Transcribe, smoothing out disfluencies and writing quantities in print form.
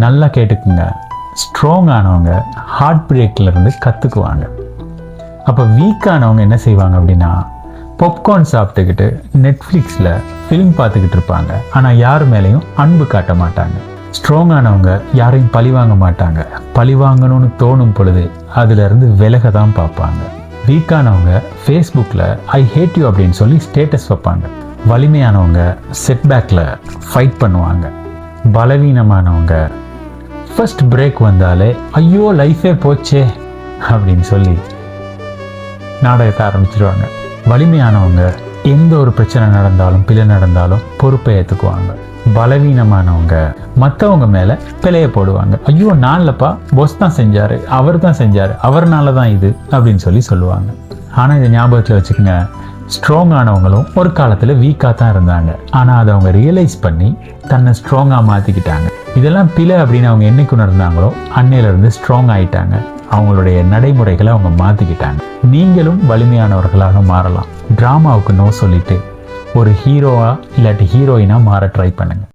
நல்லா கேட்டுக்குங்க, ஸ்ட்ராங் ஆனவங்க ஹார்ட் பிரேக்லேருந்து கற்றுக்குவாங்க. அப்போ வீக்கானவங்க என்ன செய்வாங்க அப்படின்னா, பாப்கார்ன் சாப்பிட்டுக்கிட்டு நெட்ஃப்ளிக்ஸில் ஃபிலிம் பார்த்துக்கிட்டு இருப்பாங்க. ஆனால் யார் மேலேயும் அன்பு காட்ட மாட்டாங்க. ஸ்ட்ராங் ஆனவங்க யாரையும் பழி வாங்க மாட்டாங்க. பழி வாங்கணும்னு தோணும் பொழுது அதிலிருந்து விலக தான் பார்ப்பாங்க. வீக்கானவங்க ஃபேஸ்புக்கில் ஐ ஹேட் யூ அப்படின்னு சொல்லி ஸ்டேட்டஸ் வைப்பாங்க. வலிமையானவங்க செட்பேக்கில் ஃபைட் பண்ணுவாங்க. பலவீனமானவங்க ஃபர்ஸ்ட் பிரேக் வந்தாலே ஐயோ லைஃபே போச்சே அப்படின்னு சொல்லி நாடகத்தை ஆரம்பிச்சிடுவாங்க. வலிமையானவங்க எந்த ஒரு பிரச்சனை நடந்தாலும் பிழை நடந்தாலும் பொறுப்பை ஏற்றுக்குவாங்க. பலவீனமானவங்க மற்றவங்க மேலே பிழைய போடுவாங்க. ஐயோ நான் இல்லைப்பா, பாஸ் தான் செஞ்சார், அவர் தான் செஞ்சார், அவர்னால தான் இது அப்படின்னு சொல்லி சொல்லுவாங்க. ஆனால் இதை ஞாபகத்தில் வச்சுக்கோங்க, ஸ்ட்ராங் ஆனவங்களும் ஒரு காலத்தில் வீக்காக தான் இருந்தாங்க. ஆனால் அதை அவங்க ரியலைஸ் பண்ணி தன்னை ஸ்ட்ராங்காக மாற்றிக்கிட்டாங்க. இதெல்லாம் பிழை அப்படின்னு அவங்க என்னைக்கு உணர்ந்தாங்களோ அன்னையிலேருந்து ஸ்ட்ராங் ஆகிட்டாங்க. அவங்களுடைய நடைமுறைகளை அவங்க மாற்றிக்கிட்டாங்க. நீங்களும் வலிமையானவர்களாக மாறலாம். ட்ராமாவுக்கு நோ சொல்லிட்டு ஒரு ஹீரோவா இல்லாட்டி ஹீரோயினாக மாற ட்ரை பண்ணுங்கள்.